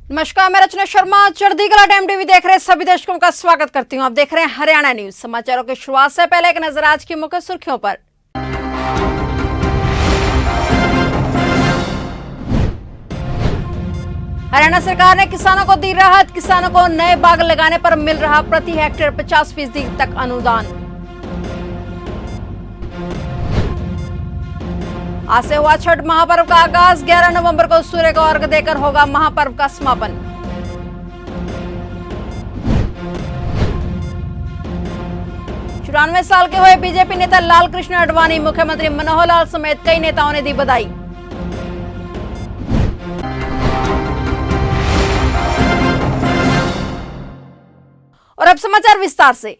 नमस्कार, मैं रचना शर्मा चढ़ती कला टाइम टीवी देख रहे सभी दर्शकों का स्वागत करती हूं। आप देख रहे हैं हरियाणा न्यूज। समाचारों की शुरुआत से पहले एक नजर आज की मुख्य सुर्खियों पर। हरियाणा सरकार ने किसानों को दी राहत। किसानों को नए बाग लगाने पर मिल रहा प्रति हेक्टेयर 50% तक अनुदान। आज से हुआ छठ महापर्व का आगाज। 11 नवंबर को सूर्य को अर्घ्य देकर होगा महापर्व का समापन। चौरानवे साल के हुए बीजेपी नेता लाल कृष्ण आडवाणी, मुख्यमंत्री मनोहर लाल समेत कई नेताओं ने दी बधाई। और अब समाचार विस्तार से।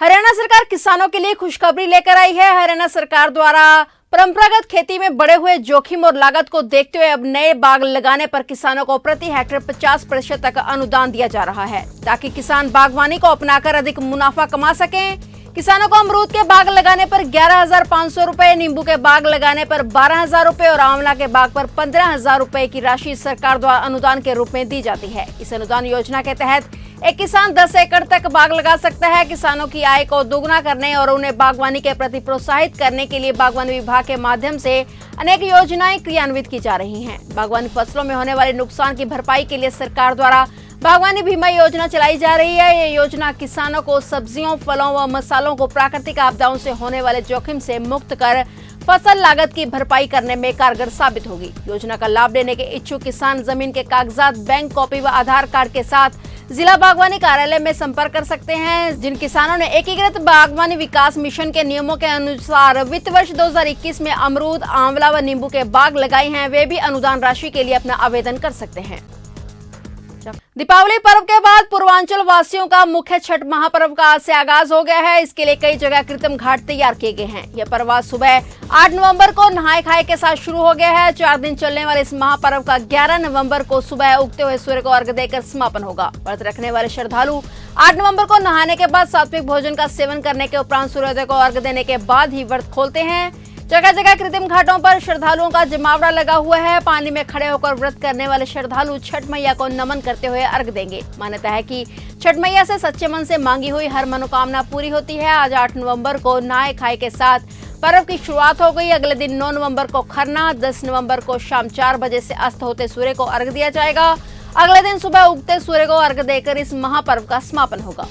हरियाणा सरकार किसानों के लिए खुशखबरी लेकर आई है। हरियाणा सरकार द्वारा परंपरागत खेती में बढ़े हुए जोखिम और लागत को देखते हुए अब नए बाग लगाने पर किसानों को प्रति हेक्टेयर 50% तक अनुदान दिया जा रहा है, ताकि किसान बागवानी को अपनाकर अधिक मुनाफा कमा सकें। किसानों को अमरूद के बाग लगाने पर 11,500 रुपए, नींबू के बाग लगाने पर 12,000 रुपए और आंवला के बाग पर 15,000 रुपए की राशि सरकार द्वारा अनुदान के रूप में दी जाती है। इस अनुदान योजना के तहत एक किसान 10 एकड़ तक बाग लगा सकता है। किसानों की आय को दोगुना करने और उन्हें बागवानी के प्रति प्रोत्साहित करने के लिए बागवानी विभाग के माध्यम से अनेक योजनाएं क्रियान्वित की जा रही हैं। बागवानी फसलों में होने वाले नुकसान की भरपाई के लिए सरकार द्वारा बागवानी बीमा योजना चलाई जा रही है। ये योजना किसानों को सब्जियों, फलों व मसालों को प्राकृतिक आपदाओं से होने वाले जोखिम से मुक्त कर फसल लागत की भरपाई करने में कारगर साबित होगी। योजना का लाभ लेने के इच्छुक किसान जमीन के कागजात, बैंक कॉपी व आधार कार्ड के साथ जिला बागवानी कार्यालय में संपर्क कर सकते हैं। जिन किसानों ने एकीकृत बागवानी विकास मिशन के नियमों के अनुसार वित्त वर्ष 2021 में अमरूद, आंवला व नींबू के बाग लगाए हैं, वे भी अनुदान राशि के लिए अपना आवेदन कर सकते हैं। दीपावली पर्व के बाद पूर्वांचल वासियों का मुख्य छठ महापर्व का आज से आगाज हो गया है। इसके लिए कई जगह कृत्रिम घाट तैयार किए गए हैं। यह पर्व आज सुबह 8 नवंबर को नहाय खाए के साथ शुरू हो गया है। 4 दिन चलने वाले इस महापर्व का 11 नवंबर को सुबह उगते हुए सूर्य को अर्घ्य देकर समापन होगा। व्रत रखने वाले श्रद्धालु 8 नवंबर को नहाने के बाद सात्विक भोजन का सेवन करने के उपरांत सूर्योदय को अर्घ्य देने के बाद ही व्रत खोलते हैं। जगह जगह कृत्रिम घाटों पर श्रद्धालुओं का जमावड़ा लगा हुआ है। पानी में खड़े होकर व्रत करने वाले श्रद्धालु छठ मैया को नमन करते हुए अर्घ्य देंगे। मान्यता है कि छठ मैया से सच्चे मन से मांगी हुई हर मनोकामना पूरी होती है। आज 8 नवंबर को नहाय खाए के साथ पर्व की शुरुआत हो गई। अगले दिन 9 नवंबर को खरना, 10 नवंबर को शाम 4 बजे से अस्त होते सूर्य को अर्घ्य दिया जाएगा। अगले दिन सुबह उगते सूर्य को अर्घ्य देकर इस महापर्व का समापन होगा।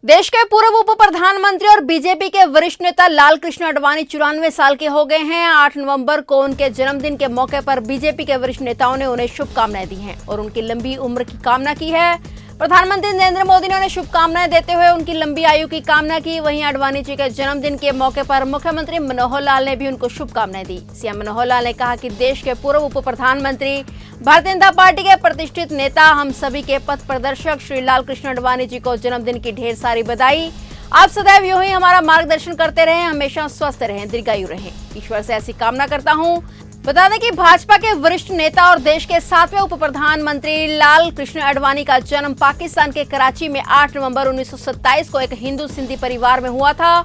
देश के पूर्व उप प्रधानमंत्री और बीजेपी के वरिष्ठ नेता लाल कृष्ण आडवाणी 94 साल के हो गए हैं। 8 नवंबर को उनके जन्मदिन के मौके पर बीजेपी के वरिष्ठ नेताओं ने उन्हें शुभकामनाएं दी हैं और उनकी लंबी उम्र की कामना की है। प्रधानमंत्री नरेंद्र मोदी ने उन्हें शुभकामनाएं देते हुए उनकी लंबी आयु की कामना की। वहीं आडवाणी जी के जन्मदिन के मौके पर मुख्यमंत्री मनोहर लाल ने भी उनको शुभकामनाएं दी। सीएम मनोहर लाल ने कहा कि देश के पूर्व उप प्रधानमंत्री, भारतीय जनता पार्टी के प्रतिष्ठित नेता, हम सभी के पथ प्रदर्शक श्री लाल कृष्ण आडवाणी जी को जन्मदिन की ढेर सारी बधाई। आप सदैव यूं ही हमारा मार्गदर्शन करते रहें, हमेशा स्वस्थ रहें, दीर्घायु रहें। ईश्वर से ऐसी कामना करता हूं। बता दें कि भाजपा के वरिष्ठ नेता और देश के 7वें उप प्रधानमंत्री लाल कृष्ण आडवाणी का जन्म पाकिस्तान के कराची में 8 नवंबर 1927 को एक हिंदू सिंधी परिवार में हुआ था।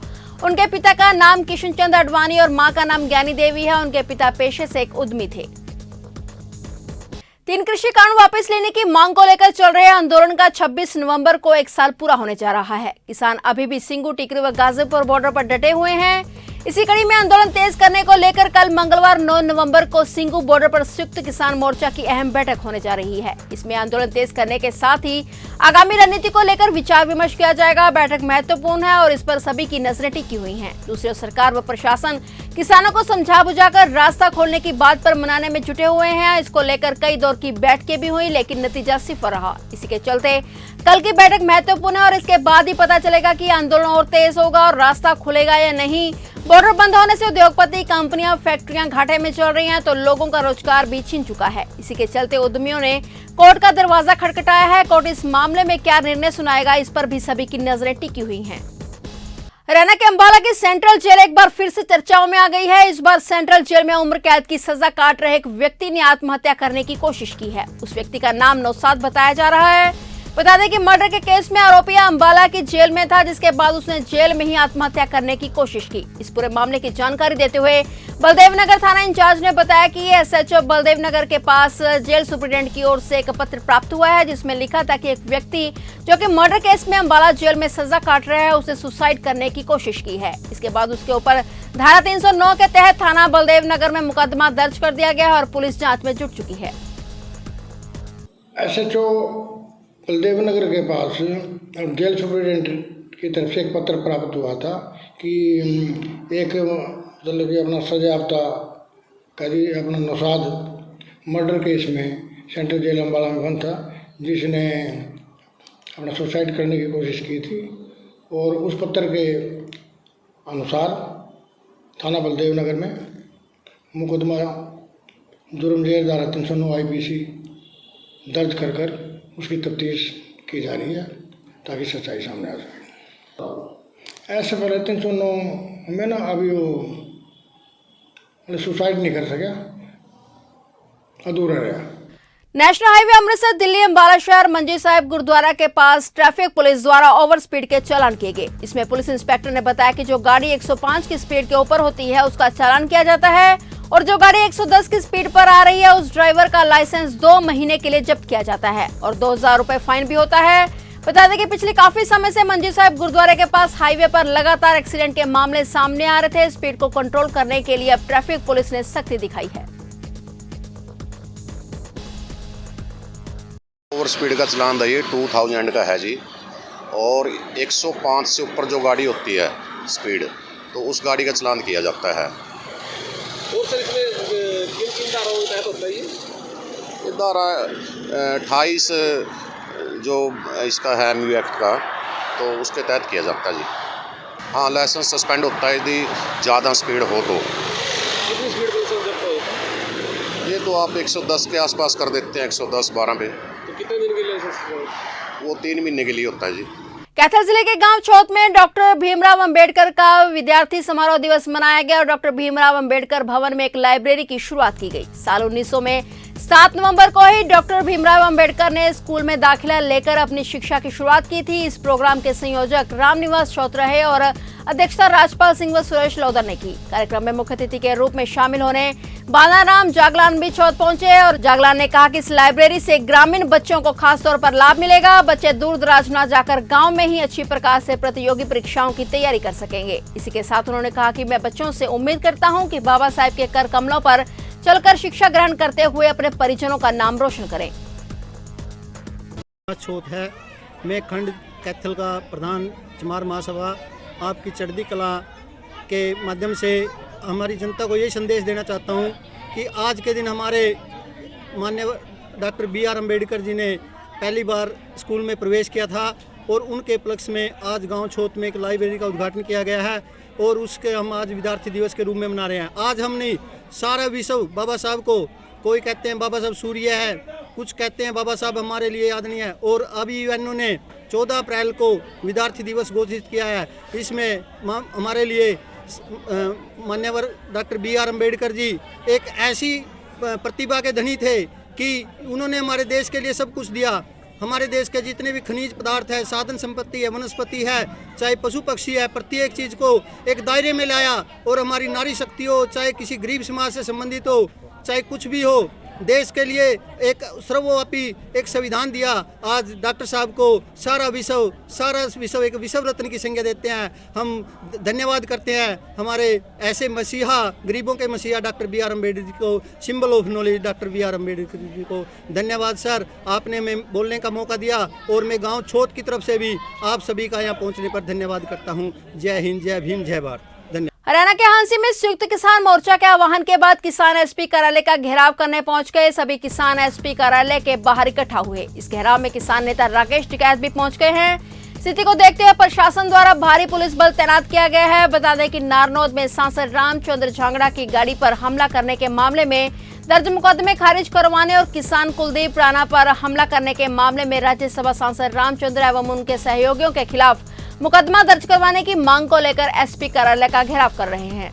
उनके पिता का नाम किशन चंद आडवाणी और मां का नाम ज्ञानी देवी है। उनके पिता पेशे से एक उद्यमी थे। 3 कृषि कानून वापस लेने की मांग को लेकर चल रहे आंदोलन का 26 नवंबर को 1 साल पूरा होने जा रहा है। किसान अभी भी सिंगू, टिकरी व गाजीपुर बॉर्डर पर डटे हुए हैं। इसी कड़ी में आंदोलन तेज करने को लेकर कल मंगलवार 9 नवंबर को सिंगू बॉर्डर पर संयुक्त किसान मोर्चा की अहम बैठक होने जा रही है। इसमें आंदोलन तेज करने के साथ ही आगामी रणनीति को लेकर विचार विमर्श किया जाएगा। बैठक महत्वपूर्ण है और इस पर सभी की नजरें टिकी हुई हैं। दूसरी ओर सरकार व प्रशासन किसानों को समझा बुझाकर रास्ता खोलने की बात पर मनाने में जुटे हुए हैं। इसको लेकर कई दौर की बैठकें भी हुई, लेकिन नतीजा सिफर रहा। इसी के चलते कल की बैठक महत्वपूर्ण है और इसके बाद ही पता चलेगा कि आंदोलन और तेज होगा और रास्ता खुलेगा या नहीं। बॉर्डर बंद होने से उद्योगपति, कंपनियां, फैक्ट्रियां घाटे में चल रही हैं तो लोगों का रोजगार भी छिन चुका है। इसी के चलते उद्यमियों ने कोर्ट का दरवाजा खटखटाया है। कोर्ट इस मामले में क्या निर्णय सुनाएगा, इस पर भी सभी की नजरें टिकी हुई हैं। हरियाणा के अंबाला की सेंट्रल जेल एक बार फिर से चर्चाओं में आ गई है। इस बार सेंट्रल जेल में उम्र कैद की सजा काट रहे एक व्यक्ति ने आत्महत्या करने की कोशिश की है। उस व्यक्ति का नाम नौशाद बताया जा रहा है। बता दें कि मर्डर के केस में आरोपी अंबाला की जेल में था, जिसके बाद उसने जेल में ही आत्महत्या करने की कोशिश की। इस पूरे मामले की जानकारी देते हुए बलदेव नगर थाना इंचार्ज ने बताया कि एसएचओ बलदेव नगर के पास जेल सुप्रीडेंट की ओर से एक पत्र प्राप्त हुआ है, जिसमें लिखा था कि एक व्यक्ति जो कि मर्डर केस में अंबाला जेल में सजा काट रहा है, उसने सुसाइड करने की कोशिश की है। इसके बाद उसके ऊपर धारा 309 के तहत थाना बलदेव नगर में मुकदमा दर्ज कर दिया गया है और पुलिस जांच में जुट चुकी है। एसएचओ बलदेव नगर के पास जेल सुप्रीडेंट की तरफ से एक पत्र प्राप्त हुआ था कि एक मतलब कि अपना सजायाफ्ता कैदी अपना नौशाद मर्डर केस में सेंट्रल जेल अम्बाला में बंद था, जिसने अपना सुसाइड करने की कोशिश की थी। और उस पत्र के अनुसार थाना बलदेव नगर में मुकदमा जुर्म जेर धारा 309 IPC दर्ज कर उसकी तफ्तीश की जा रही है ताकि सच्चाई सामने आ सके। ऐसे पहले 309 में ना अभी वो सुसाइड नहीं कर सका, अधूरा रहा। नेशनल हाईवे अमृतसर दिल्ली अंबाला शहर मंजी साहिब गुरुद्वारा के पास ट्रैफिक पुलिस द्वारा ओवर स्पीड के चालान किए गए। इसमें पुलिस इंस्पेक्टर ने बताया कि जो गाड़ी 105 की स्पीड के ऊपर होती है उसका चालान किया जाता है और जो गाड़ी 110 की स्पीड पर आ रही है उस ड्राइवर का लाइसेंस 2 महीने के लिए जब्त किया जाता है और 2000 रुपए फाइन भी होता है। बता दें कि पिछले काफी समय से मंजी साहिब गुरुद्वारे के पास हाईवे पर लगातार एक्सीडेंट के मामले सामने आ रहे थे। स्पीड को कंट्रोल करने के लिए अब ट्रैफिक पुलिस ने सख्ती दिखाई है। ओवर स्पीड का चलान था ये 2000 का है जी, और 105 से ऊपर जो गाड़ी होती है स्पीड, तो उस गाड़ी का चलान किया जाता है। और सर इसमें किन धाराओं के तहत होता है ये? धारा 28 जो इसका है MU एक्ट का, तो उसके तहत किया जाता है जी। हाँ, लाइसेंस सस्पेंड होता है यदि ज़्यादा स्पीड हो तो। कितनी स्पीड पे लाइसेंस जब्त होता है? ये तो आप 110 के आसपास कर देते हैं, 110-12 पे। तो कितने दिन के लाइसेंस? वो 3 महीने के लिए होता है जी। कैथल जिले के गांव चौथ में डॉक्टर भीमराव अंबेडकर का विद्यार्थी समारोह दिवस मनाया गया और डॉक्टर भीमराव अंबेडकर भवन में एक लाइब्रेरी की शुरुआत की गई। साल 1900 में 7 नवंबर को ही डॉक्टर भीमराव अंबेडकर ने स्कूल में दाखिला लेकर अपनी शिक्षा की शुरुआत की थी। इस प्रोग्राम के संयोजक रामनिवास चौथ रहे और अध्यक्षता राजपाल सिंह व सुरेश लोधर ने की। कार्यक्रम में मुख्य अतिथि के रूप में शामिल होने बानाराम जागलान भी चौथ पहुंचे और जागलान ने कहा कि इस लाइब्रेरी से ग्रामीण बच्चों को खास तौर पर लाभ मिलेगा। बच्चे दूर दराज न जाकर गांव में ही अच्छी प्रकार से प्रतियोगी परीक्षाओं की तैयारी कर सकेंगे। इसी के साथ उन्होंने कहा कि मैं बच्चों से उम्मीद करता हूं कि बाबा साहेब के कर कमलों पर चलकर शिक्षा ग्रहण करते हुए अपने परिजनों का नाम रोशन करें। चौथ है, मैं खंड कैथल का प्रधान चमार महासभा आपकी चढ़ती कला के माध्यम से हमारी जनता को ये संदेश देना चाहता हूँ कि आज के दिन हमारे माननीय डॉक्टर BR अम्बेडकर जी ने पहली बार स्कूल में प्रवेश किया था और उनके उपलक्ष्य में आज गांव चौथ में एक लाइब्रेरी का उद्घाटन किया गया है और उसके हम आज विद्यार्थी दिवस के रूप में मना रहे हैं। आज हमने सारा विश्व बाबा साहब को, कोई कहते हैं बाबा साहब सूर्य है, कुछ कहते हैं बाबा साहब हमारे लिए आदरणीय है, और अभी UN ने 14 अप्रैल को विद्यार्थी दिवस घोषित किया है। इसमें हमारे लिए मान्यवर डॉक्टर BR अम्बेडकर जी एक ऐसी प्रतिभा के धनी थे कि उन्होंने हमारे देश के लिए सब कुछ दिया। हमारे देश के जितने भी खनिज पदार्थ है, साधन संपत्ति है, वनस्पति है, चाहे पशु पक्षी है, प्रत्येक चीज़ को एक दायरे में लाया और हमारी नारी शक्ति हो, चाहे किसी गरीब समाज से संबंधित हो, चाहे कुछ भी हो, देश के लिए एक सर्वव्यापी एक संविधान दिया। आज डॉक्टर साहब को सारा विश्व एक विश्व रत्न की संज्ञा देते हैं। हम धन्यवाद करते हैं हमारे ऐसे मसीहा, गरीबों के मसीहा डॉक्टर BR अम्बेडकर जी को, symbol of knowledge doctor BR Ambedkar ji को धन्यवाद। सर, आपने मैं बोलने का मौका दिया और मैं गाँव चौथ की तरफ से भी आप सभी का यहाँ पहुँचने पर धन्यवाद करता हूँ। जय हिंद, जय भीम, जय भारत। हरियाणा के हांसी में संयुक्त किसान मोर्चा के आह्वान के बाद किसान SP कार्यालय का घेराव करने पहुंच गए। सभी किसान SP कार्यालय के बाहर इकट्ठा हुए। इस घेराव में किसान नेता राकेश टिकैत भी पहुंच गए हैं। स्थिति को देखते हुए प्रशासन द्वारा भारी पुलिस बल तैनात किया गया है। बता दें कि नारनौद में सांसद रामचंद्र झांगड़ा की गाड़ी पर हमला करने के मामले में दर्ज मुकदमे खारिज करवाने और किसान कुलदीप राणा पर हमला करने के मामले में राज्यसभा सांसद रामचंद्र एवं उनके सहयोगियों के खिलाफ मुकदमा दर्ज करवाने की मांग को लेकर SP कार्यालय का घेराव कर रहे हैं।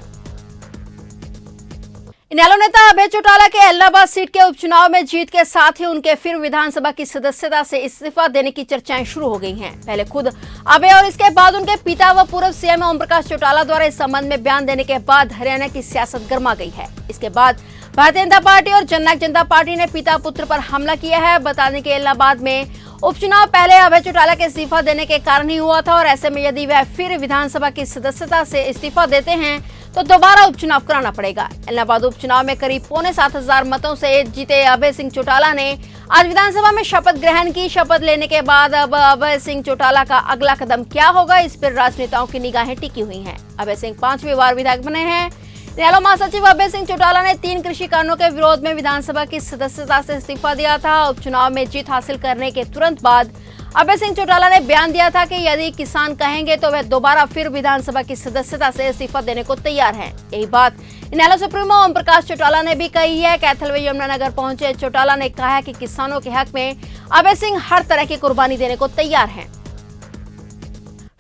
इनेलो नेता अभय चौटाला के एलनाबाद सीट के उपचुनाव में जीत के साथ ही उनके फिर विधानसभा की सदस्यता से इस्तीफा देने की चर्चाएं शुरू हो गई हैं। पहले खुद अभय और इसके बाद उनके पिता व पूर्व सीएम ओम प्रकाश चौटाला द्वारा इस संबंध में बयान देने के बाद हरियाणा की सियासत गर्मा गई है। इसके बाद भारतीय जनता पार्टी और जननायक जनता पार्टी ने पिता पुत्र पर हमला किया है। बता दें कि एलनाबाद में उपचुनाव पहले अभय चौटाला के इस्तीफा देने के कारण ही हुआ था और ऐसे में यदि वह फिर विधानसभा की सदस्यता से इस्तीफा देते हैं तो दोबारा उपचुनाव कराना पड़ेगा। इलाहाबाद उपचुनाव में करीब 7,500 मतों से जीते अभय सिंह चौटाला ने आज विधानसभा में शपथ ग्रहण की। शपथ लेने के बाद अब अभय सिंह चौटाला का अगला कदम क्या होगा, इस पर राजनेताओं की निगाहें टिकी हुई हैं। अभय सिंह 5वीं बार विधायक बने हैं। इनेलो महासचिव अभय सिंह चौटाला ने 3 कृषि कानूनों के विरोध में विधानसभा की सदस्यता से इस्तीफा दिया था। उपचुनाव में जीत हासिल करने के तुरंत बाद अभय सिंह चौटाला ने बयान दिया था कि यदि किसान कहेंगे तो वह दोबारा फिर विधानसभा की सदस्यता से इस्तीफा देने को तैयार हैं। यही बात इनेलो सुप्रीमो ओम प्रकाश चौटाला ने भी कही है। कैथल व यमुनानगर पहुंचे चौटाला ने कहा है कि किसानों के हक में अभय सिंह हर तरह की कुर्बानी देने को तैयार हैं।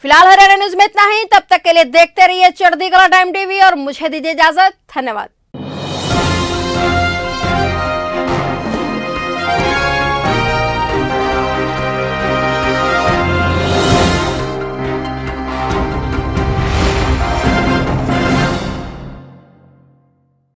फिलहाल हरियाणा न्यूज में इतना ही। तब तक के लिए देखते रहिए चढ़ती कला टाइम टीवी और मुझे दीजिए इजाजत। धन्यवाद।